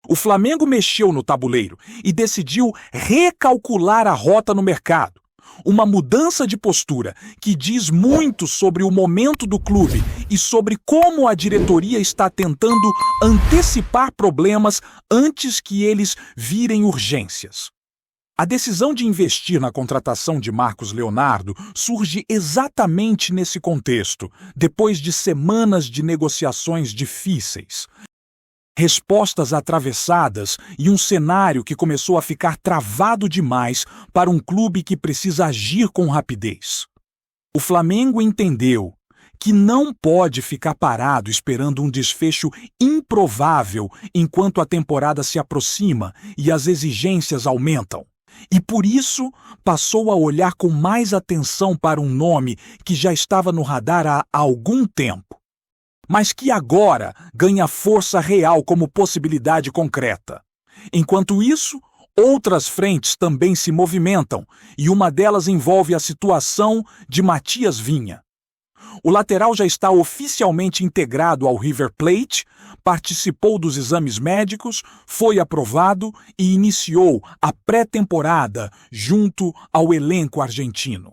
O Flamengo mexeu no tabuleiro e decidiu recalcular a rota no mercado. Uma mudança de postura que diz muito sobre o momento do clube e sobre como a diretoria está tentando antecipar problemas antes que eles virem urgências. A decisão de investir na contratação de Marcos Leonardo surge exatamente nesse contexto, depois de semanas de negociações difíceis. Respostas atravessadas e um cenário que começou a ficar travado demais para um clube que precisa agir com rapidez. O Flamengo entendeu que não pode ficar parado esperando um desfecho improvável enquanto a temporada se aproxima e as exigências aumentam. E por isso passou a olhar com mais atenção para um nome que já estava no radar há algum tempo, mas que agora ganha força real como possibilidade concreta. Enquanto isso, outras frentes também se movimentam, e uma delas envolve a situação de Matias Vinha. O lateral já está oficialmente integrado ao River Plate, participou dos exames médicos, foi aprovado e iniciou a pré-temporada junto ao elenco argentino.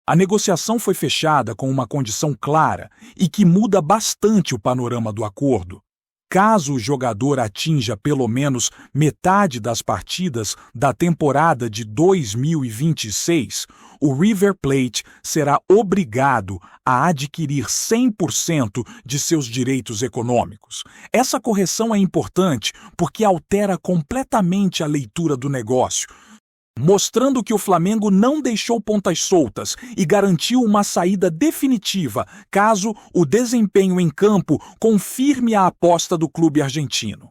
A negociação foi fechada com uma condição clara e que muda bastante o panorama do acordo. Caso o jogador atinja pelo menos metade das partidas da temporada de 2026, o River Plate será obrigado a adquirir 100% de seus direitos econômicos. Essa correção é importante porque altera completamente a leitura do negócio, mostrando que o Flamengo não deixou pontas soltas e garantiu uma saída definitiva caso o desempenho em campo confirme a aposta do clube argentino.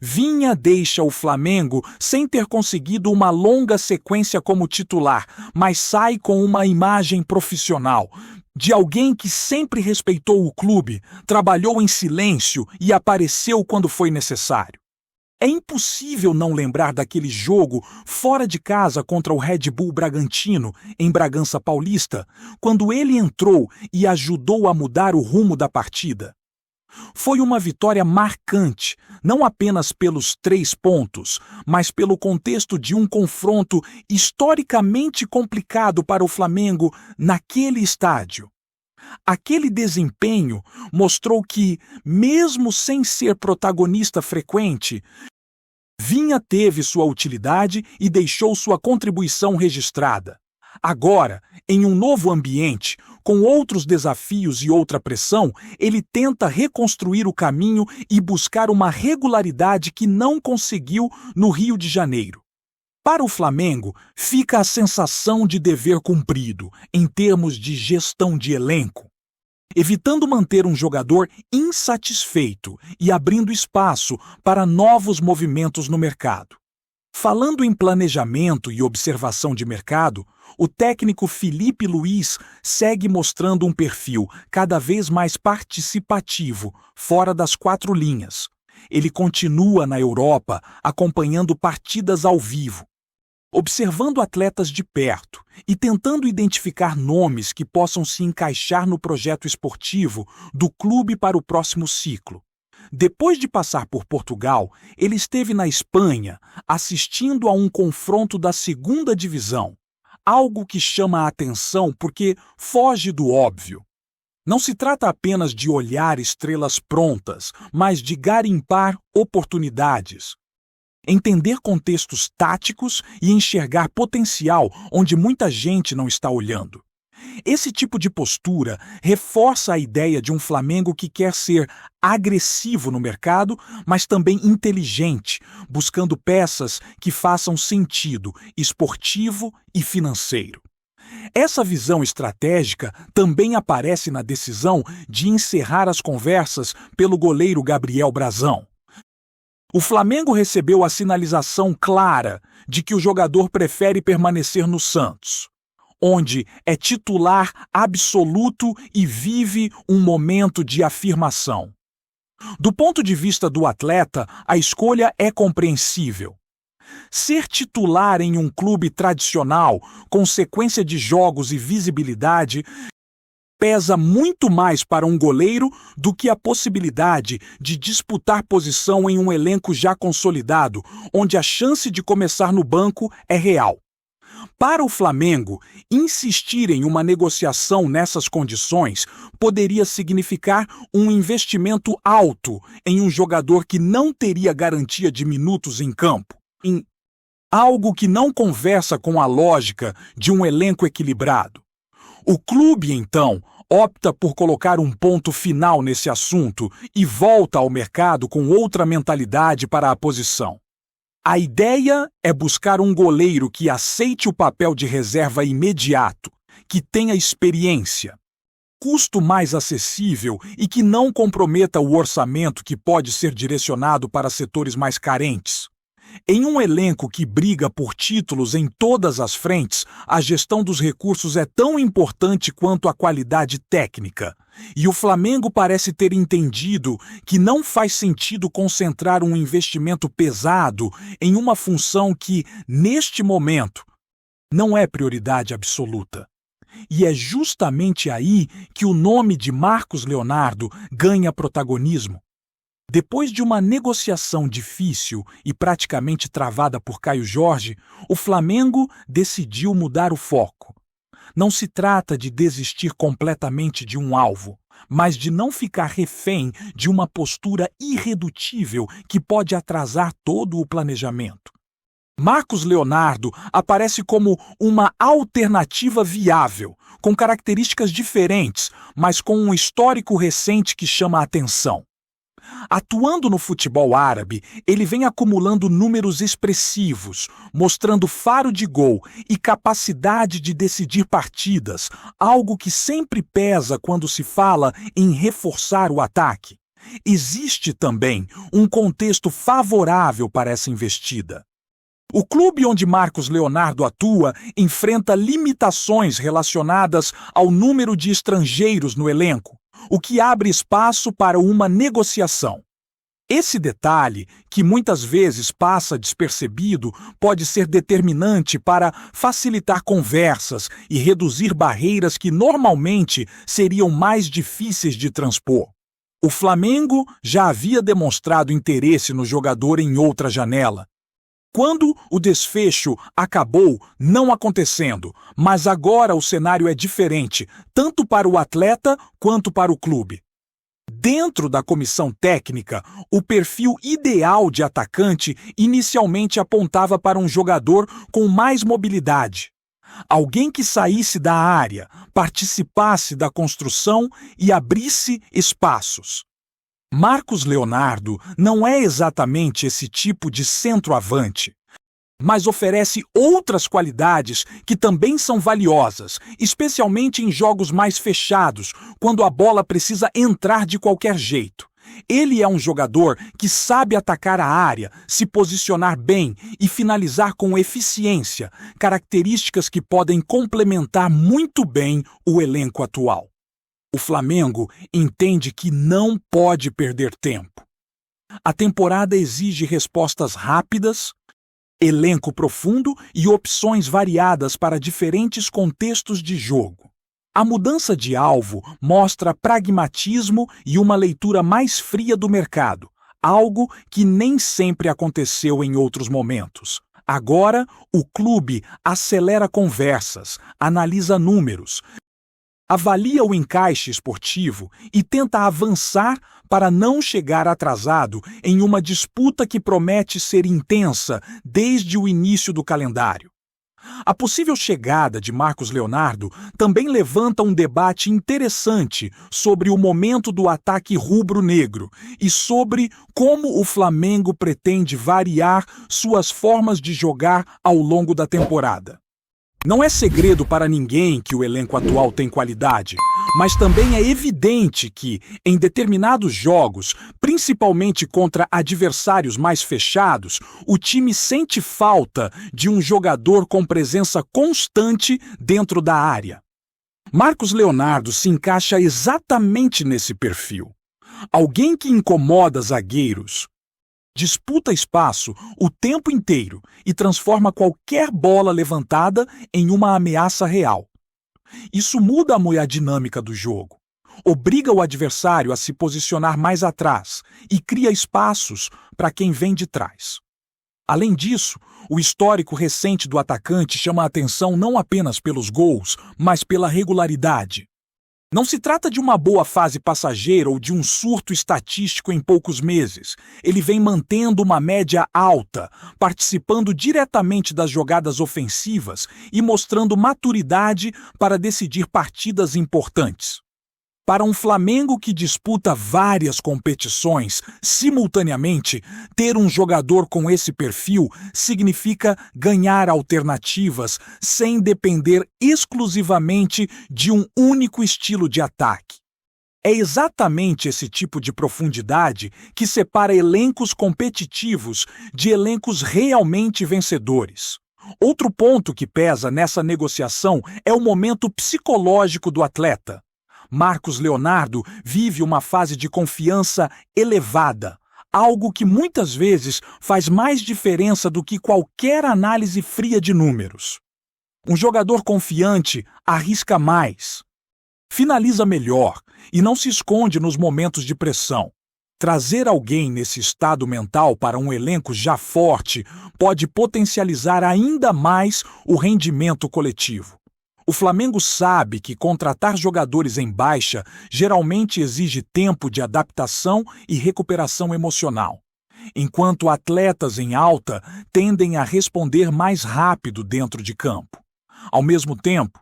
Vinha deixa o Flamengo sem ter conseguido uma longa sequência como titular, mas sai com uma imagem profissional, de alguém que sempre respeitou o clube, trabalhou em silêncio e apareceu quando foi necessário. É impossível não lembrar daquele jogo fora de casa contra o Red Bull Bragantino, em Bragança Paulista, quando ele entrou e ajudou a mudar o rumo da partida. Foi uma vitória marcante, não apenas pelos 3 pontos, mas pelo contexto de um confronto historicamente complicado para o Flamengo naquele estádio. Aquele desempenho mostrou que, mesmo sem ser protagonista frequente, Vinha teve sua utilidade e deixou sua contribuição registrada. Agora, em um novo ambiente, com outros desafios e outra pressão, ele tenta reconstruir o caminho e buscar uma regularidade que não conseguiu no Rio de Janeiro. Para o Flamengo, fica a sensação de dever cumprido, em termos de gestão de elenco, evitando manter um jogador insatisfeito e abrindo espaço para novos movimentos no mercado. Falando em planejamento e observação de mercado, o técnico Felipe Luiz segue mostrando um perfil cada vez mais participativo, fora das 4 linhas. Ele continua na Europa, acompanhando partidas ao vivo, observando atletas de perto e tentando identificar nomes que possam se encaixar no projeto esportivo do clube para o próximo ciclo. Depois de passar por Portugal, ele esteve na Espanha, assistindo a um confronto da 2ª divisão, algo que chama a atenção porque foge do óbvio. Não se trata apenas de olhar estrelas prontas, mas de garimpar oportunidades. Entender contextos táticos e enxergar potencial onde muita gente não está olhando. Esse tipo de postura reforça a ideia de um Flamengo que quer ser agressivo no mercado, mas também inteligente, buscando peças que façam sentido esportivo e financeiro. Essa visão estratégica também aparece na decisão de encerrar as conversas pelo goleiro Gabriel Brazão. O Flamengo recebeu a sinalização clara de que o jogador prefere permanecer no Santos, onde é titular absoluto e vive um momento de afirmação. Do ponto de vista do atleta, a escolha é compreensível. Ser titular em um clube tradicional, com sequência de jogos e visibilidade, pesa muito mais para um goleiro do que a possibilidade de disputar posição em um elenco já consolidado, onde a chance de começar no banco é real. Para o Flamengo, insistir em uma negociação nessas condições poderia significar um investimento alto em um jogador que não teria garantia de minutos em campo, em algo que não conversa com a lógica de um elenco equilibrado. O clube, então, opta por colocar um ponto final nesse assunto e volta ao mercado com outra mentalidade para a posição. A ideia é buscar um goleiro que aceite o papel de reserva imediato, que tenha experiência, custo mais acessível e que não comprometa o orçamento que pode ser direcionado para setores mais carentes. Em um elenco que briga por títulos em todas as frentes, a gestão dos recursos é tão importante quanto a qualidade técnica. E o Flamengo parece ter entendido que não faz sentido concentrar um investimento pesado em uma função que, neste momento, não é prioridade absoluta. E é justamente aí que o nome de Marcos Leonardo ganha protagonismo. Depois de uma negociação difícil e praticamente travada por Caio Jorge, o Flamengo decidiu mudar o foco. Não se trata de desistir completamente de um alvo, mas de não ficar refém de uma postura irredutível que pode atrasar todo o planejamento. Marcos Leonardo aparece como uma alternativa viável, com características diferentes, mas com um histórico recente que chama a atenção. Atuando no futebol árabe, ele vem acumulando números expressivos, mostrando faro de gol e capacidade de decidir partidas, algo que sempre pesa quando se fala em reforçar o ataque. Existe também um contexto favorável para essa investida. O clube onde Marcos Leonardo atua enfrenta limitações relacionadas ao número de estrangeiros no elenco, o que abre espaço para uma negociação. Esse detalhe, que muitas vezes passa despercebido, pode ser determinante para facilitar conversas e reduzir barreiras que normalmente seriam mais difíceis de transpor. O Flamengo já havia demonstrado interesse no jogador em outra janela. Quando o desfecho acabou não acontecendo, mas agora o cenário é diferente, tanto para o atleta quanto para o clube. Dentro da comissão técnica, o perfil ideal de atacante inicialmente apontava para um jogador com mais mobilidade. Alguém que saísse da área, participasse da construção e abrisse espaços. Marcos Leonardo não é exatamente esse tipo de centroavante, mas oferece outras qualidades que também são valiosas, especialmente em jogos mais fechados, quando a bola precisa entrar de qualquer jeito. Ele é um jogador que sabe atacar a área, se posicionar bem e finalizar com eficiência, características que podem complementar muito bem o elenco atual. O Flamengo entende que não pode perder tempo. A temporada exige respostas rápidas, elenco profundo e opções variadas para diferentes contextos de jogo. A mudança de alvo mostra pragmatismo e uma leitura mais fria do mercado, algo que nem sempre aconteceu em outros momentos. Agora, o clube acelera conversas, analisa números, avalia o encaixe esportivo e tenta avançar para não chegar atrasado em uma disputa que promete ser intensa desde o início do calendário. A possível chegada de Marcos Leonardo também levanta um debate interessante sobre o momento do ataque rubro-negro e sobre como o Flamengo pretende variar suas formas de jogar ao longo da temporada. Não é segredo para ninguém que o elenco atual tem qualidade, mas também é evidente que, em determinados jogos, principalmente contra adversários mais fechados, o time sente falta de um jogador com presença constante dentro da área. Marcos Leonardo se encaixa exatamente nesse perfil. Alguém que incomoda zagueiros, disputa espaço o tempo inteiro e transforma qualquer bola levantada em uma ameaça real. Isso muda a dinâmica do jogo. Obriga o adversário a se posicionar mais atrás e cria espaços para quem vem de trás. Além disso, o histórico recente do atacante chama a atenção não apenas pelos gols, mas pela regularidade. Não se trata de uma boa fase passageira ou de um surto estatístico em poucos meses. Ele vem mantendo uma média alta, participando diretamente das jogadas ofensivas e mostrando maturidade para decidir partidas importantes. Para um Flamengo que disputa várias competições simultaneamente, ter um jogador com esse perfil significa ganhar alternativas sem depender exclusivamente de um único estilo de ataque. É exatamente esse tipo de profundidade que separa elencos competitivos de elencos realmente vencedores. Outro ponto que pesa nessa negociação é o momento psicológico do atleta. Marcos Leonardo vive uma fase de confiança elevada, algo que muitas vezes faz mais diferença do que qualquer análise fria de números. Um jogador confiante arrisca mais, finaliza melhor e não se esconde nos momentos de pressão. Trazer alguém nesse estado mental para um elenco já forte pode potencializar ainda mais o rendimento coletivo. O Flamengo sabe que contratar jogadores em baixa geralmente exige tempo de adaptação e recuperação emocional, enquanto atletas em alta tendem a responder mais rápido dentro de campo. Ao mesmo tempo,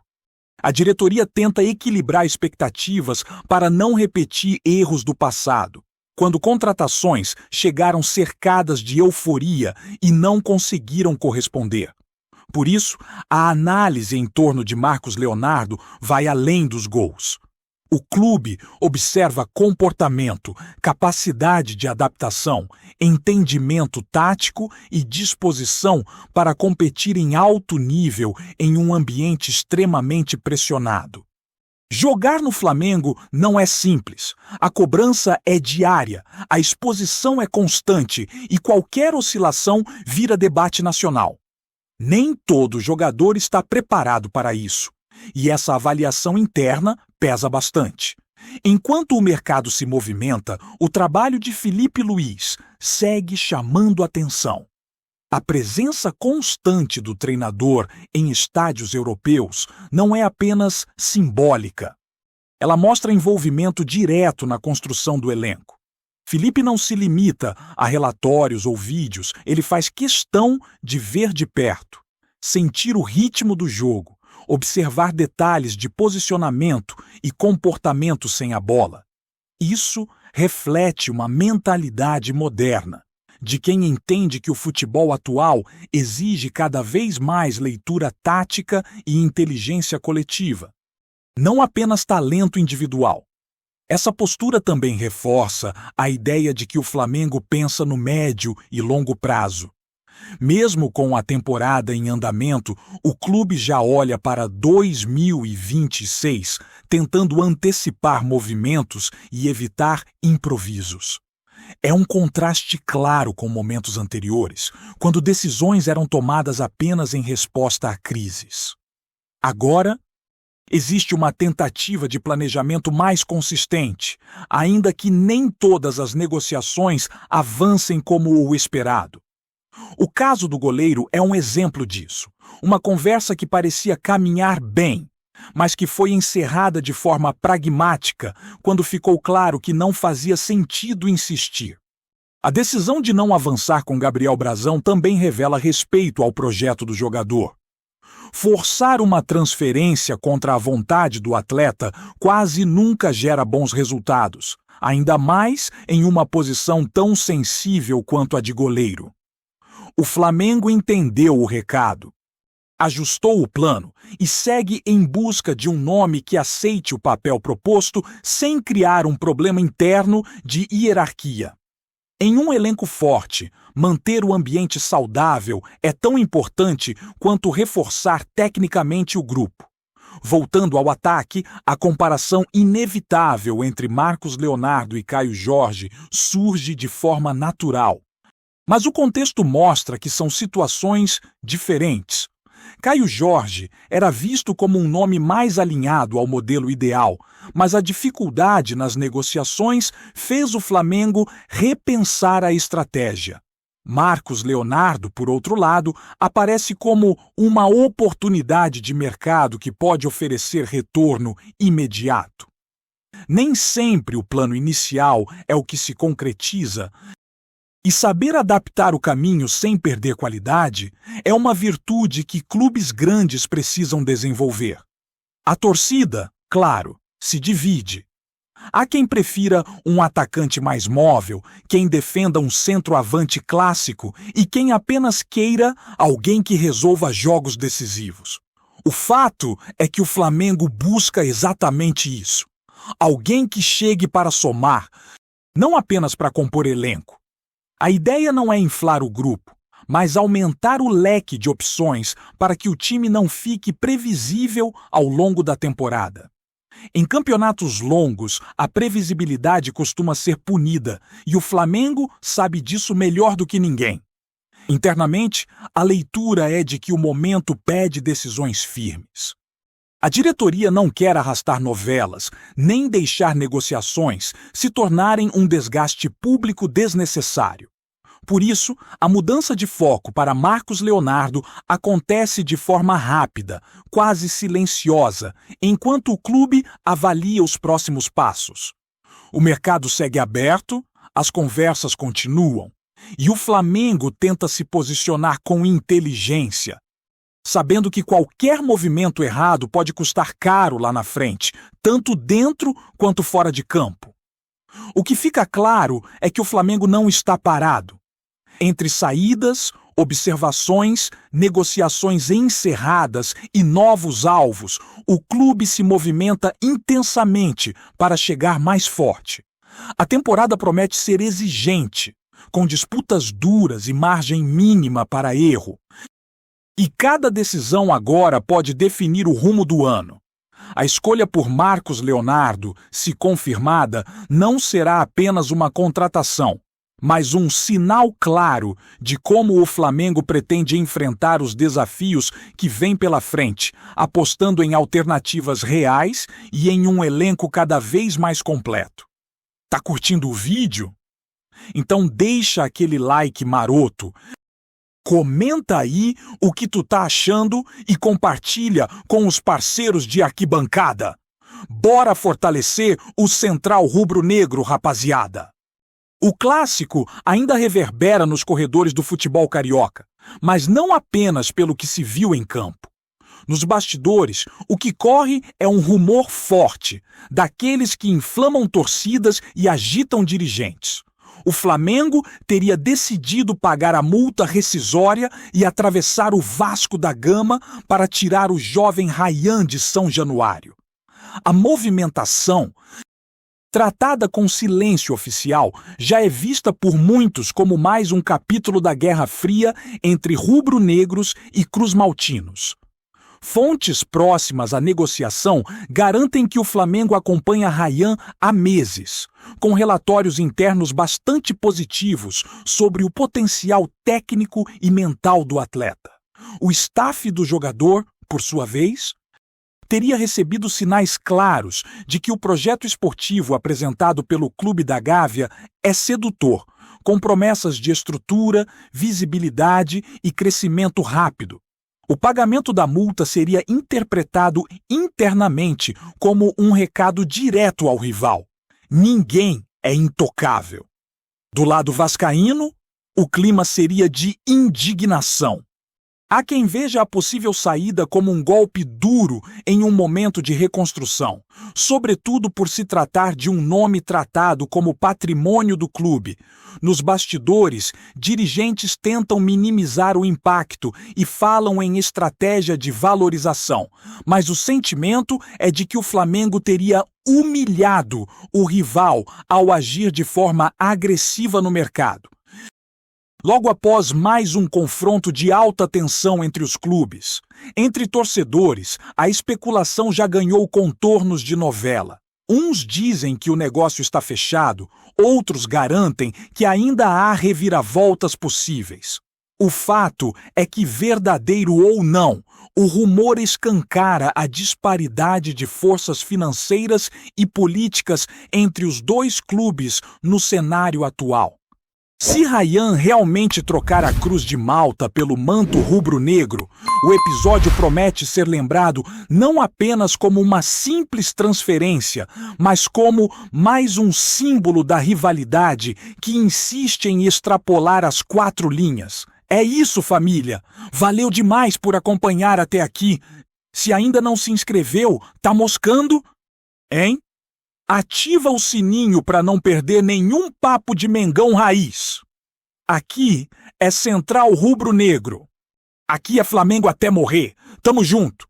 a diretoria tenta equilibrar expectativas para não repetir erros do passado, quando contratações chegaram cercadas de euforia e não conseguiram corresponder. Por isso, a análise em torno de Marcos Leonardo vai além dos gols. O clube observa comportamento, capacidade de adaptação, entendimento tático e disposição para competir em alto nível em um ambiente extremamente pressionado. Jogar no Flamengo não é simples. A cobrança é diária, a exposição é constante e qualquer oscilação vira debate nacional. Nem todo jogador está preparado para isso, e essa avaliação interna pesa bastante. Enquanto o mercado se movimenta, o trabalho de Felipe Luiz segue chamando atenção. A presença constante do treinador em estádios europeus não é apenas simbólica. Ela mostra envolvimento direto na construção do elenco. Felipe não se limita a relatórios ou vídeos, ele faz questão de ver de perto, sentir o ritmo do jogo, observar detalhes de posicionamento e comportamento sem a bola. Isso reflete uma mentalidade moderna, de quem entende que o futebol atual exige cada vez mais leitura tática e inteligência coletiva, não apenas talento individual. Essa postura também reforça a ideia de que o Flamengo pensa no médio e longo prazo. Mesmo com a temporada em andamento, o clube já olha para 2026, tentando antecipar movimentos e evitar improvisos. É um contraste claro com momentos anteriores, quando decisões eram tomadas apenas em resposta a crises. Agora, existe uma tentativa de planejamento mais consistente, ainda que nem todas as negociações avancem como o esperado. O caso do goleiro é um exemplo disso. Uma conversa que parecia caminhar bem, mas que foi encerrada de forma pragmática quando ficou claro que não fazia sentido insistir. A decisão de não avançar com Gabriel Brazão também revela respeito ao projeto do jogador. Forçar uma transferência contra a vontade do atleta quase nunca gera bons resultados, ainda mais em uma posição tão sensível quanto a de goleiro. O Flamengo entendeu o recado, ajustou o plano e segue em busca de um nome que aceite o papel proposto sem criar um problema interno de hierarquia. Em um elenco forte, manter o ambiente saudável é tão importante quanto reforçar tecnicamente o grupo. Voltando ao ataque, a comparação inevitável entre Marcos Leonardo e Caio Jorge surge de forma natural. Mas o contexto mostra que são situações diferentes. Caio Jorge era visto como um nome mais alinhado ao modelo ideal, mas a dificuldade nas negociações fez o Flamengo repensar a estratégia. Marcos Leonardo, por outro lado, aparece como uma oportunidade de mercado que pode oferecer retorno imediato. Nem sempre o plano inicial é o que se concretiza, e saber adaptar o caminho sem perder qualidade é uma virtude que clubes grandes precisam desenvolver. A torcida, claro, se divide. Há quem prefira um atacante mais móvel, quem defenda um centroavante clássico e quem apenas queira alguém que resolva jogos decisivos. O fato é que o Flamengo busca exatamente isso. Alguém que chegue para somar, não apenas para compor elenco. A ideia não é inflar o grupo, mas aumentar o leque de opções para que o time não fique previsível ao longo da temporada. Em campeonatos longos, a previsibilidade costuma ser punida e o Flamengo sabe disso melhor do que ninguém. Internamente, a leitura é de que o momento pede decisões firmes. A diretoria não quer arrastar novelas, nem deixar negociações se tornarem um desgaste público desnecessário. Por isso, a mudança de foco para Marcos Leonardo acontece de forma rápida, quase silenciosa, enquanto o clube avalia os próximos passos. O mercado segue aberto, as conversas continuam, e o Flamengo tenta se posicionar com inteligência, sabendo que qualquer movimento errado pode custar caro lá na frente, tanto dentro quanto fora de campo. O que fica claro é que o Flamengo não está parado. Entre saídas, observações, negociações encerradas e novos alvos, o clube se movimenta intensamente para chegar mais forte. A temporada promete ser exigente, com disputas duras e margem mínima para erro. E cada decisão agora pode definir o rumo do ano. A escolha por Marcos Leonardo, se confirmada, não será apenas uma contratação, mas um sinal claro de como o Flamengo pretende enfrentar os desafios que vêm pela frente, apostando em alternativas reais e em um elenco cada vez mais completo. Tá curtindo o vídeo? Então deixa aquele like maroto. Comenta aí o que tu tá achando e compartilha com os parceiros de arquibancada. Bora fortalecer o Central Rubro-Negro, rapaziada! O clássico ainda reverbera nos corredores do futebol carioca, mas não apenas pelo que se viu em campo. Nos bastidores, o que corre é um rumor forte, daqueles que inflamam torcidas e agitam dirigentes. O Flamengo teria decidido pagar a multa rescisória e atravessar o Vasco da Gama para tirar o jovem Rayhan de São Januário. A movimentação, tratada com silêncio oficial, já é vista por muitos como mais um capítulo da Guerra Fria entre rubro-negros e cruz-maltinos. Fontes próximas à negociação garantem que o Flamengo acompanha Rayhan há meses, com relatórios internos bastante positivos sobre o potencial técnico e mental do atleta. O staff do jogador, por sua vez, teria recebido sinais claros de que o projeto esportivo apresentado pelo Clube da Gávea é sedutor, com promessas de estrutura, visibilidade e crescimento rápido. O pagamento da multa seria interpretado internamente como um recado direto ao rival. Ninguém é intocável. Do lado vascaíno, o clima seria de indignação. Há quem veja a possível saída como um golpe duro em um momento de reconstrução, sobretudo por se tratar de um nome tratado como patrimônio do clube. Nos bastidores, dirigentes tentam minimizar o impacto e falam em estratégia de valorização, mas o sentimento é de que o Flamengo teria humilhado o rival ao agir de forma agressiva no mercado. Logo após mais um confronto de alta tensão entre os clubes, entre torcedores, a especulação já ganhou contornos de novela. Uns dizem que o negócio está fechado, outros garantem que ainda há reviravoltas possíveis. O fato é que, verdadeiro ou não, o rumor escancara a disparidade de forças financeiras e políticas entre os dois clubes no cenário atual. Se Ryan realmente trocar a Cruz de Malta pelo manto rubro-negro, o episódio promete ser lembrado não apenas como uma simples transferência, mas como mais um símbolo da rivalidade que insiste em extrapolar as 4 linhas. É isso, família! Valeu demais por acompanhar até aqui. Se ainda não se inscreveu, tá moscando? Hein? Ativa o sininho para não perder nenhum papo de Mengão raiz. Aqui é Central Rubro Negro. Aqui é Flamengo até morrer. Tamo junto.